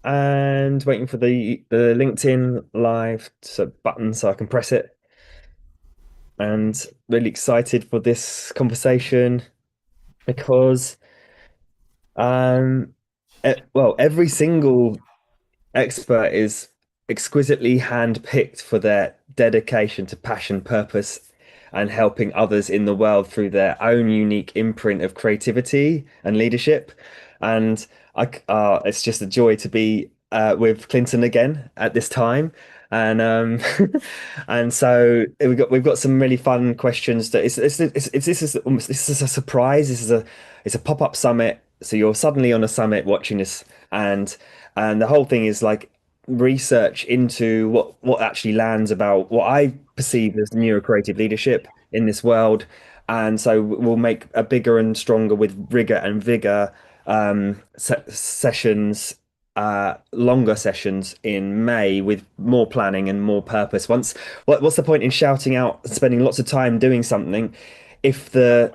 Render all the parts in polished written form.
and waiting for the LinkedIn live button so I can press it. And really excited for this conversation because well, every single expert is exquisitely handpicked for their dedication to passion, purpose, and helping others in the world through their own unique imprint of creativity and leadership. And it's just a joy to be with Clinton again at this time. And and so we've got some really fun questions that this is a surprise. It's a pop-up summit. So you're suddenly on a summit watching this, and the whole thing is like research into what actually lands about what I perceive as neurocreative leadership in this world. And so we'll make a bigger and stronger with rigor and vigor sessions, longer sessions in May with more planning and more purpose. What's the point in shouting out, spending lots of time doing something if the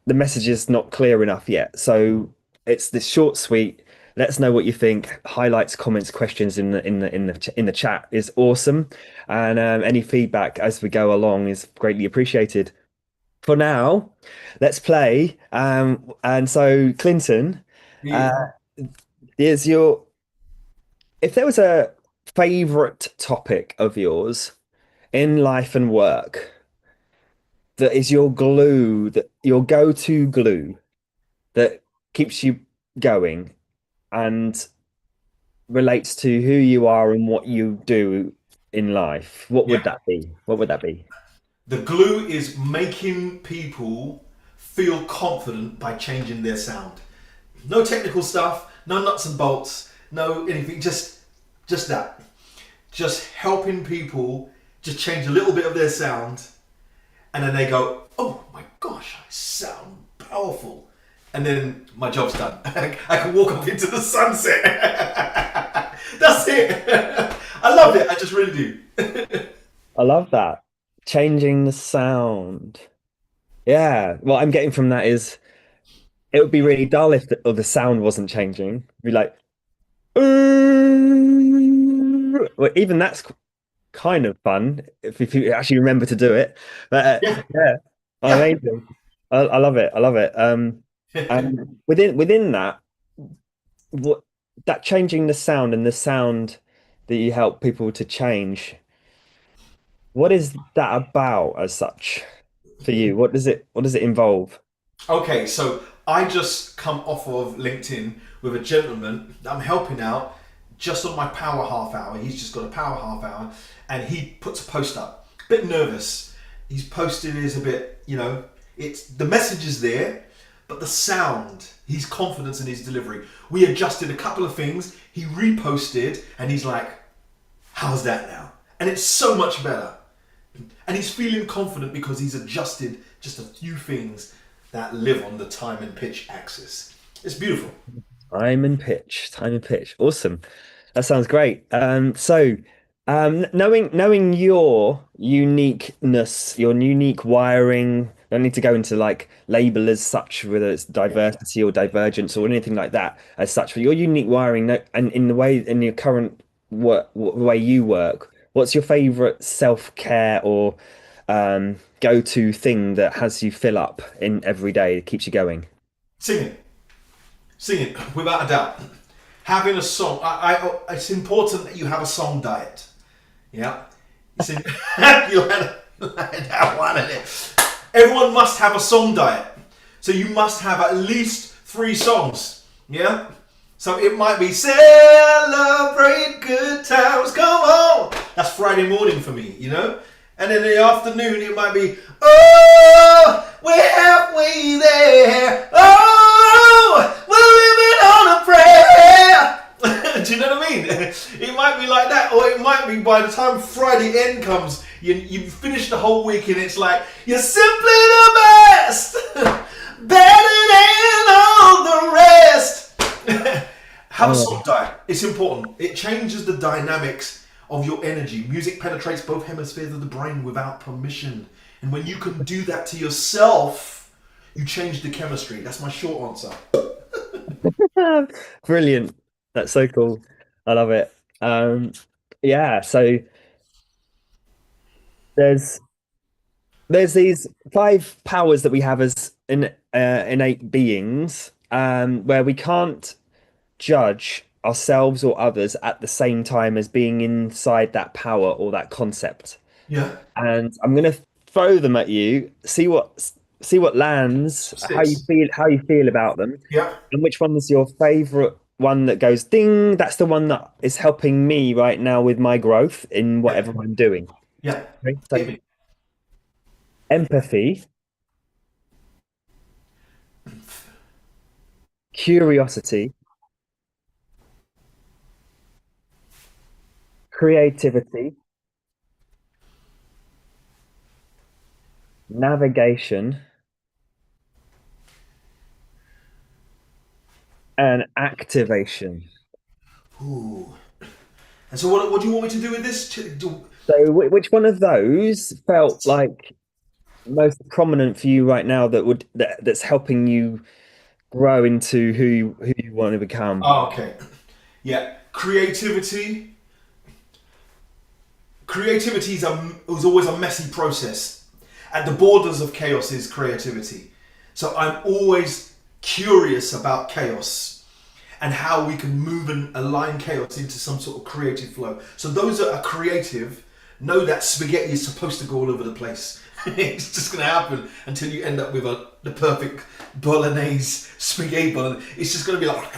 message is not clear enough yet? So it's this short, sweet. Let us know what you think. Highlights, comments, questions in the chat is awesome, and any feedback as we go along is greatly appreciated. For now, let's play. And so, Clinton, uh, Yeah. is your if there was a favorite topic of yours in life and work that is your glue, that your go-to glue that keeps you going and relates to who you are and what you do in life, what would Yeah. that be? What would that be? The glue is making people feel confident by changing their sound. No technical stuff, no nuts and bolts, no anything, just that. Just helping people just change a little bit of their sound and then they go, "Oh my gosh, I sound powerful." And then my job's done. I can walk off into the sunset. That's it. I love it. I just really do. I love that. Changing the sound. Yeah. What I'm getting from that is it would be really dull if the sound wasn't changing. It'd be like, well, even that's kind of fun if you actually remember to do it. But Yeah, yeah, yeah. amazing. I love it. I love it. And within that, what that changing the sound and the sound that you help people to change, what is that about as such for you? What does it involve? Okay, so I just come off of LinkedIn with a gentleman that I'm helping out just on my power half hour. He's just got a power half hour and he puts a post up. A bit nervous. He's posted is a bit, it's the message is there, but the sound, his confidence in his delivery. We adjusted a couple of things. He reposted and he's like, "How's that now?" And it's so much better. And he's feeling confident because he's adjusted just a few things that live on the time and pitch axis. It's beautiful. Time and pitch. Awesome. That sounds great. Knowing your uniqueness, your unique wiring, don't need to go into like label as such, whether it's Yeah. diversity or divergence or anything like that as such, but your unique wiring and in the way in your current work, the way you work, what's your favorite self-care or go-to thing that has you fill up in every day, that keeps you going? Singing, singing, without a doubt. Having a song. It's important that you have a song diet. Yeah. It's in, you had that one in it. Everyone must have a song diet. So you must have at least 3 songs. Yeah. So it might be celebrate good times, come on. That's Friday morning for me. And then in the afternoon it might be, oh, we're halfway there. Oh, we're living on a prayer. Do you know what I mean? It might be like that, or it might be by the time Friday end comes, you finish the whole week and it's like, you're simply the best, better than all the rest. Have a song Oh, diet. It's important. It changes the dynamics of your energy. Music penetrates both hemispheres of the brain without permission. And when you can do that to yourself, you change the chemistry. That's my short answer. brilliant. That's so cool. I love it. Um, yeah, so there's there's these five powers that we have as innate beings, where we can't judge ourselves or others at the same time as being inside that power or that concept. Yeah, And I'm gonna throw them at you, see what lands, sticks. how you feel about them, Yeah, and which one is your favorite one that goes ding, that's the one that is helping me right now with my growth in yeah, whatever I'm doing. yeah. Okay, Hit so me. empathy, curiosity, creativity, navigation, and activation. Ooh. And so, what do you want me to do with this? So, which one of those felt like most prominent for you right now that's helping you grow into who you want to become? Oh, okay. Yeah, creativity. Creativity is always a messy process. At the borders of chaos is creativity. So I'm always curious about chaos and how we can move and align chaos into some sort of creative flow. So those that are creative know that spaghetti is supposed to go all over the place. It's just going to happen until you end up with the perfect bolognese spaghetti bolognese. It's just going to be like,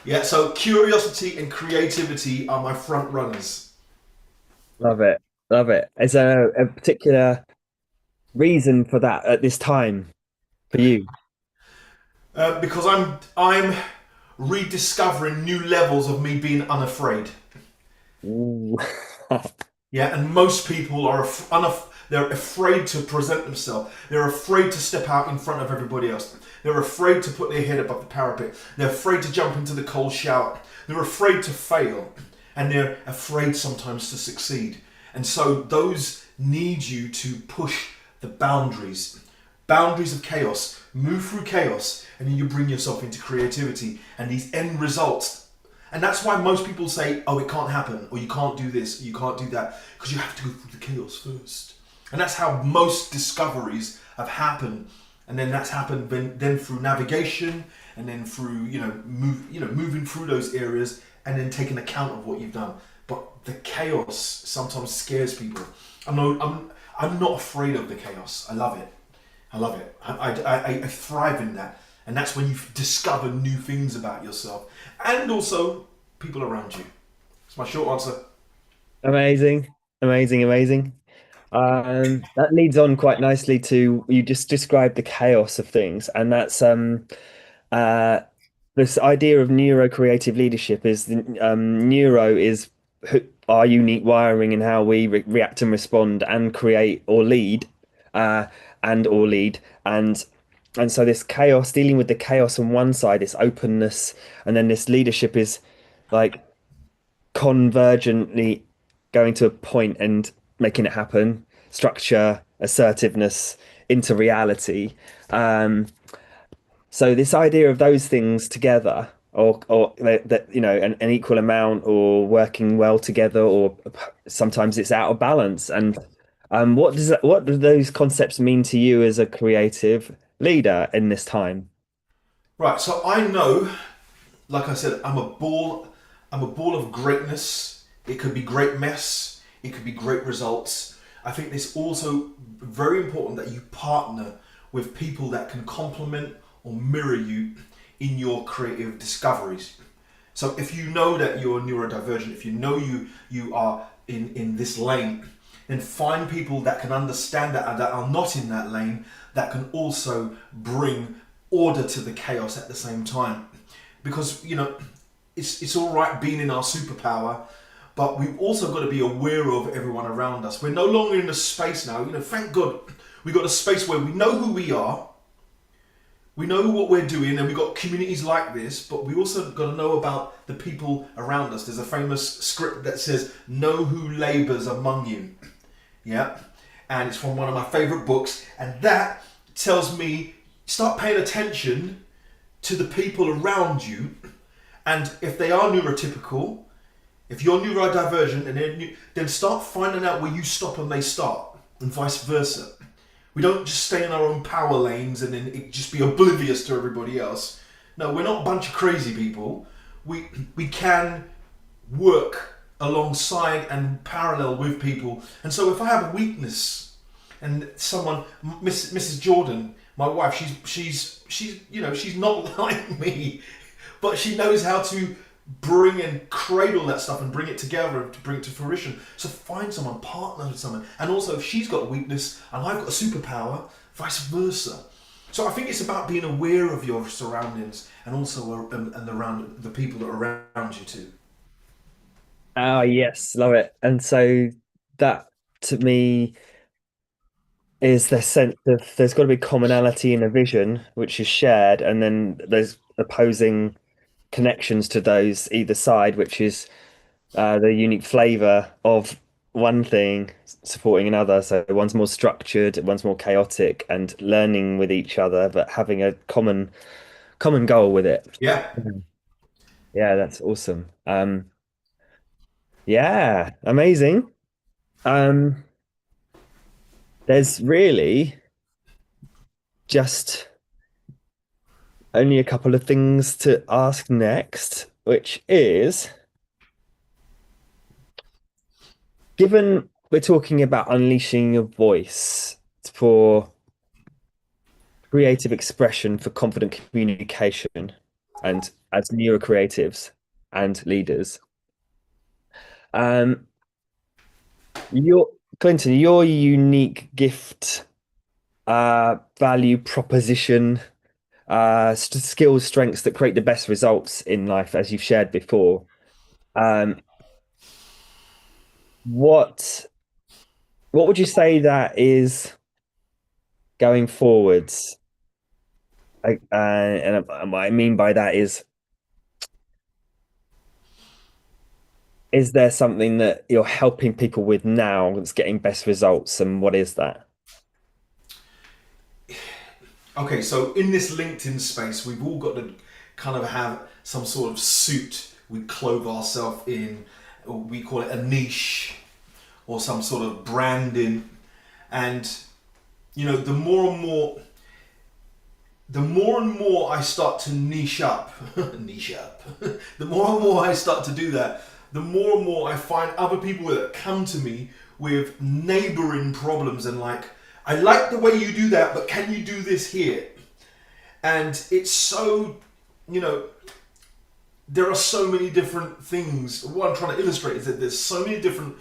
yeah. So curiosity and creativity are my front runners. Love it, love it. Is there a particular reason for that at this time for you? Because I'm rediscovering new levels of me being unafraid. Ooh. Yeah, and most people are they're afraid to present themselves. They're afraid to step out in front of everybody else. They're afraid to put their head above the parapet. They're afraid to jump into the cold shower. They're afraid to fail, and they're afraid sometimes to succeed. And so those need you to push the boundaries of chaos. Move through chaos, and then you bring yourself into creativity and these end results. And that's why most people say, oh, it can't happen, or you can't do this, or you can't do that, because you have to go through the chaos first. And that's how most discoveries have happened. And then that's happened then through navigation, and then through moving through those areas, and then taking account of what you've done. But the chaos sometimes scares people. I'm not afraid of the chaos. I love it. I love it. I thrive in that. And that's when you discover new things about yourself and also people around you. It's my short answer. Amazing, amazing, amazing. That leads on quite nicely to you just described the chaos of things, and that's uh this idea of neurocreative leadership is neuro is our unique wiring and how we react and respond and create or lead, uh, and or lead and so this chaos, dealing with the chaos on one side, this openness, and then this leadership is like convergently going to a point and making it happen, structure, assertiveness into reality. Um, so this idea of those things together, or that an equal amount, or working well together, or sometimes it's out of balance. And what do those concepts mean to you as a creative leader in this time? Right, so I know, like I said, I'm a ball of greatness. It could be great mess, it could be great results. I think it's also very important that you partner with people that can complement or mirror you in your creative discoveries. So if you know that you're neurodivergent, if you know you are in this lane, then find people that can understand that and that are not in that lane, that can also bring order to the chaos at the same time. Because it's all right being in our superpower, but we've also got to be aware of everyone around us. We're no longer in a space now. Thank God, we got a space where we know who we are, we know what we're doing, and we've got communities like this, but we also got to know about the people around us. There's a famous script that says, know who labours among you. Yeah. And it's from one of my favourite books. And that tells me, start paying attention to the people around you And if they are neurotypical, if you're neurodivergent, and then start finding out where you stop and they start, and vice versa. We don't just stay in our own power lanes and then just be oblivious to everybody else. No, we're not a bunch of crazy people. We can work alongside and parallel with people. And so if I have a weakness, and someone, Mrs. Jordan, my wife, she's not like me, but she knows how to bring and cradle that stuff and bring it together and to bring it to fruition. So find someone, partner with someone, and also if she's got a weakness and I've got a superpower, vice versa. So I think it's about being aware of your surroundings and also and around the people that are around you too. Oh, yes, love it. And so that to me is the sense of there's got to be commonality in a vision which is shared, and then there's opposing connections to those either side, which is the unique flavor of one thing supporting another. So one's more structured, one's more chaotic, and learning with each other, but having a common goal with it. Yeah. Yeah, that's awesome. Yeah, amazing. Um, there's really just only a couple of things to ask next, which is, given we're talking about unleashing your voice for creative expression for confident communication and as neurocreatives and leaders, um, your Clinton, your unique gift, value proposition, skills, strengths that create the best results in life, as you've shared before. Um, what what would you say that is going forwards? And what I mean by that is there something that you're helping people with now that's getting best results, and what is that? Okay, so in this LinkedIn space, we've all got to kind of have some sort of suit we clothe ourselves in. We call it a niche or some sort of branding. And, the more and more I start to niche up, niche up, the more and more I start to do that, the more and more I find other people that come to me with neighboring problems and like, I like the way you do that, but can you do this here? And it's so, you know, there are so many different things. What I'm trying to illustrate is that there's so many different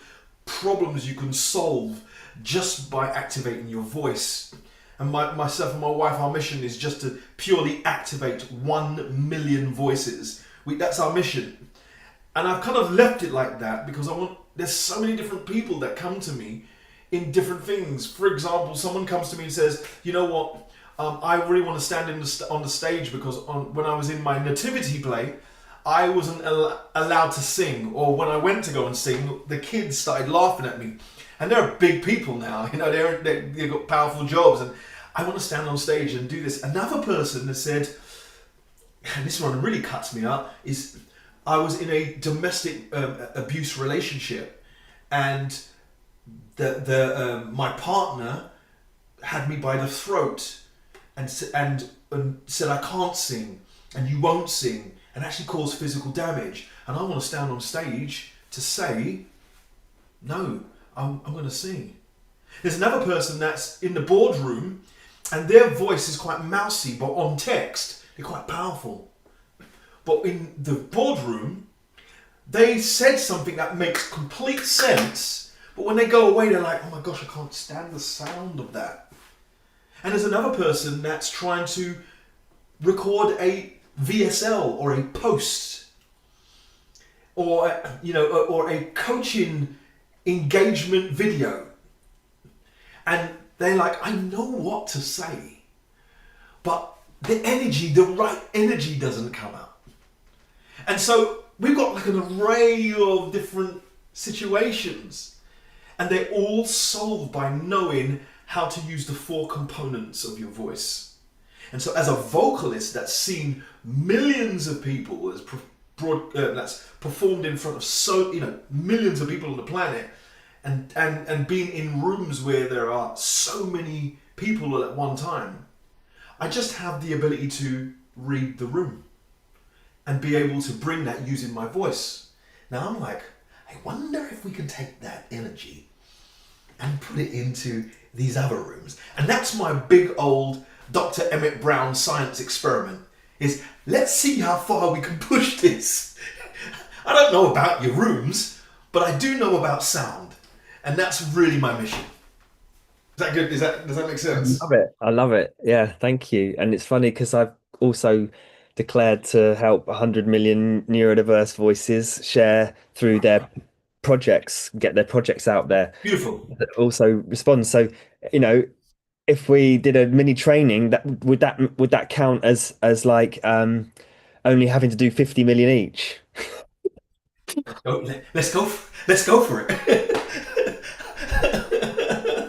problems you can solve just by activating your voice. And myself and my wife, our mission is just to purely activate 1 million voices. That's our mission. And I've kind of left it like that because there's so many different people that come to me in different things. For example, someone comes to me and says, you know what, I really want to stand on the stage because when I was in my nativity play, I wasn't allowed to sing. Or when I went to go and sing, the kids started laughing at me. And they're big people now, they've got powerful jobs. And I want to stand on stage and do this. Another person has said, and this one really cuts me up, is I was in a domestic abuse relationship, and my partner had me by the throat and said I can't sing and you won't sing, and actually caused physical damage. And I want to stand on stage to say, no, I'm going to sing. There's another person that's in the boardroom, and their voice is quite mousy, but on text they're quite powerful. But in the boardroom, they said something that makes complete sense, but when they go away, they're like, oh my gosh, I can't stand the sound of that. And there's another person that's trying to record a VSL or a post, or a coaching engagement video, and they're like, I know what to say, but the right energy doesn't come out. And so we've got like an array of different situations, and they're all solved by knowing how to use the 4 components of your voice. And so as a vocalist that's seen millions of people, has that's performed in front of millions of people on the planet, and being in rooms where there are so many people at one time, I just have the ability to read the room and be able to bring that using my voice. Now I'm like, I wonder if we can take that energy and put it into these other rooms. And that's my big old Dr. Emmett Brown science experiment, is let's see how far we can push this. I don't know about your rooms, but I do know about sound. And that's really my mission. Is that good? Does that make sense? Love it. I love it. Yeah, thank you. And it's funny because I've also declared to help 100 million neurodiverse voices share through their projects, get their projects out there, Beautiful. also respond. So, you know, if we did a mini training, that count as like only having to do 50 million each? Oh, let's go for it.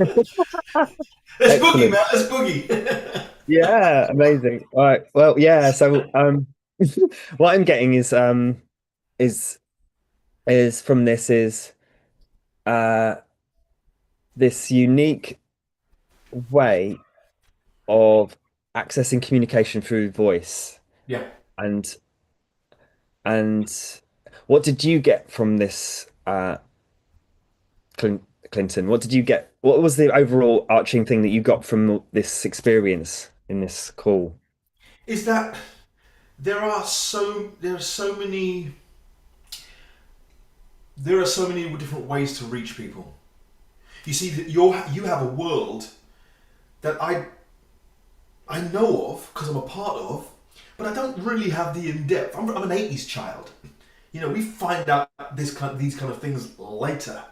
Let's boogie, Excellent. man. Let's boogie. Yeah, amazing. All right. Well, yeah, so what I'm getting is is from this is uh this unique way of accessing communication through voice. Yeah. And what did you get from this, Clinton? What did you get? What was the overall arching thing that you got from this experience in this call? Is that there are so many different ways to reach people. You see that you have a world that I know of because I'm a part of, but I don't really have the in depth. I'm an '80s child. You know, we find out these kind of things later.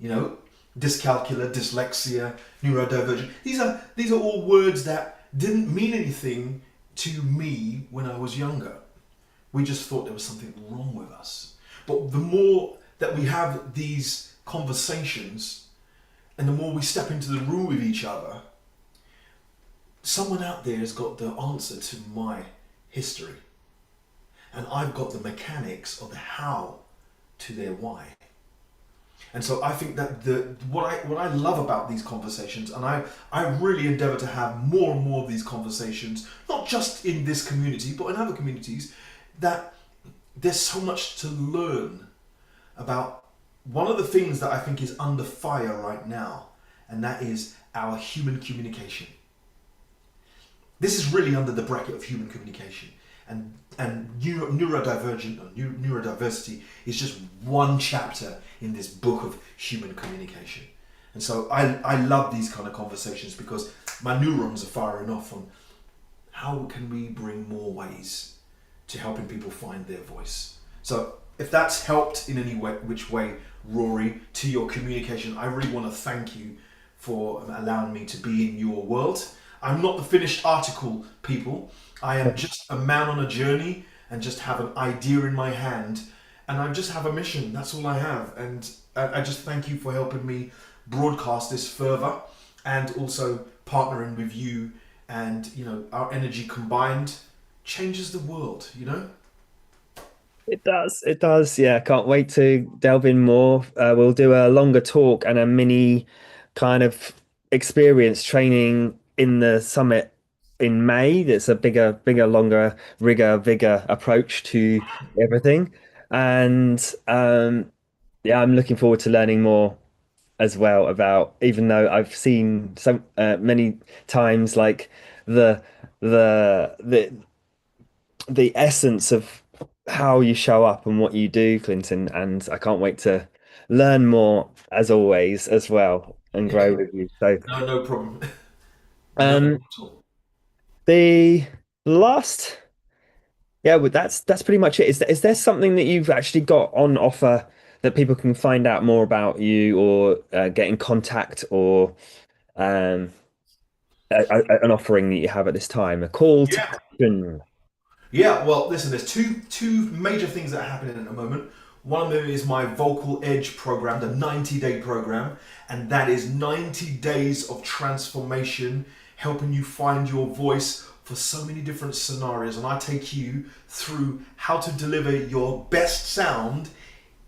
You know, dyscalculia, dyslexia, neurodivergent. These are all words that didn't mean anything to me when I was younger. We just thought there was something wrong with us. But the more that we have these conversations, and the more we step into the room with each other, someone out there has got the answer to my history. And I've got the mechanics of the how to their why. And so I think that what I love about these conversations, and I really endeavour to have more and more of these conversations, not just in this community, but in other communities, that there's so much to learn about one of the things that I think is under fire right now, and that is our human communication. This is really under the bracket of human communication. And neurodivergent or neurodiversity is just one chapter in this book of human communication. And so I love these kind of conversations because my neurons are firing off on how can we bring more ways to helping people find their voice. So if that's helped in any way, which way, Rory, to your communication, I really want to thank you for allowing me to be in your world. I'm not the finished article, people. I am just a man on a journey and just have an idea in my hand, and I just have a mission. That's all I have. And I just thank you for helping me broadcast this further, and also partnering with you. And you know, our energy combined changes the world. You know. It does. It does. Yeah, can't wait to delve in more. We'll do a longer talk and a mini kind of experience training in the summit in May. That's a bigger, longer, vigor approach to everything. And yeah, I'm looking forward to learning more as well about, even though I've seen so many times like the the the essence of how you show up and what you do, Clinton. And I can't wait to learn more as always as well and grow with you. So, No, no problem. No problem um, at all. the last, yeah, well, that's pretty much it. Is there something that you've actually got on offer that people can find out more about you or get in contact or um, an offering that you have at this time? A call to Yeah. action. Yeah, well, listen, there's two major things that are happening at the moment. One of them is my Vocal Edge program, the 90-day program, and that is 90 days of transformation, helping you find your voice for so many different scenarios, and I take you through how to deliver your best sound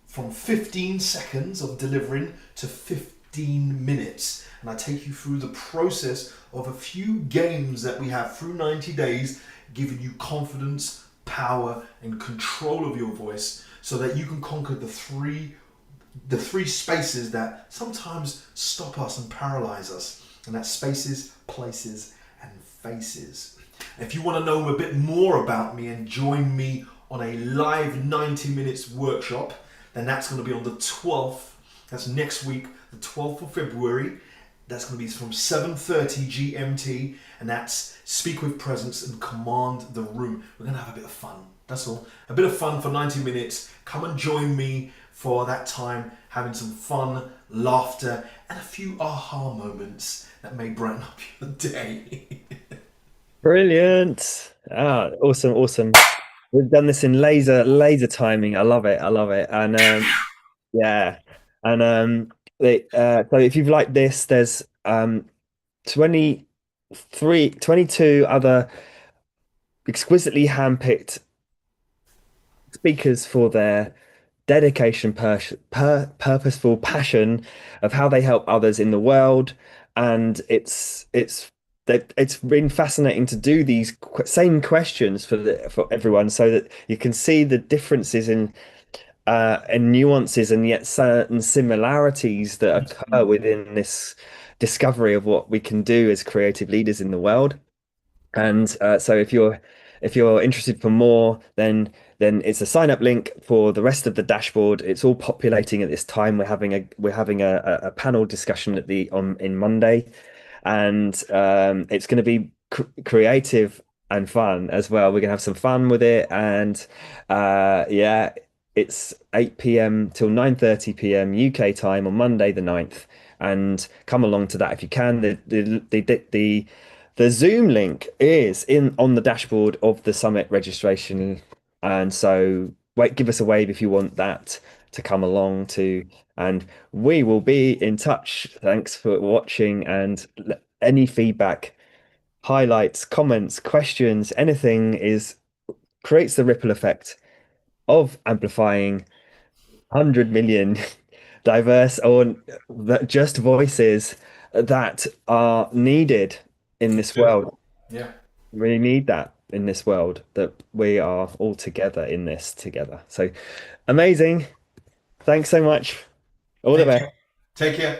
from 15 seconds of delivering to 15 minutes. And I take you through the process of a few games that we have through 90 days, giving you confidence, power, and control of your voice so that you can conquer the three spaces that sometimes stop us and paralyze us. And that's spaces, places, and faces. If you want to know a bit more about me and join me on a live 90 minutes workshop, then that's going to be on the 12th. That's next week, the 12th of February. That's going to be from 7:30 GMT, and that's Speak with Presence and Command the Room. We're going to have a bit of fun. That's all. A bit of fun for 90 minutes. Come and join me for that time, having some fun, laughter, and a few aha moments that may brighten up your day. Brilliant. Ah, awesome, awesome. We've done this in laser timing. I love it. I love it. And yeah. And so if you've liked this, there's 22 other exquisitely handpicked speakers for their dedication, purposeful passion of how they help others in the world. And it's been fascinating to do these same questions for everyone, so that you can see the differences in and nuances and yet certain similarities that occur within this discovery of what we can do as creative leaders in the world. And so if you're interested for more, then it's a sign up link for the rest of the dashboard. It's all populating at this time. We're having a panel discussion at the on in Monday, and it's going to be creative and fun as well. We're going to have some fun with it, and yeah, it's 8 p.m. till 9:30 p.m. UK time on Monday the 9th, and come along to that if you can. The Zoom link is in on the dashboard of the summit registration, and so wait, give us a wave if you want that to come along to, and we will be in touch. Thanks for watching, and any feedback, highlights, comments, questions, anything is creates the ripple effect of amplifying 100 million diverse or just voices that are needed in That's this good. world. Yeah. We need that in this world, that we are all together in this together. So amazing. Thanks so much. All the Thank best. you. Take care.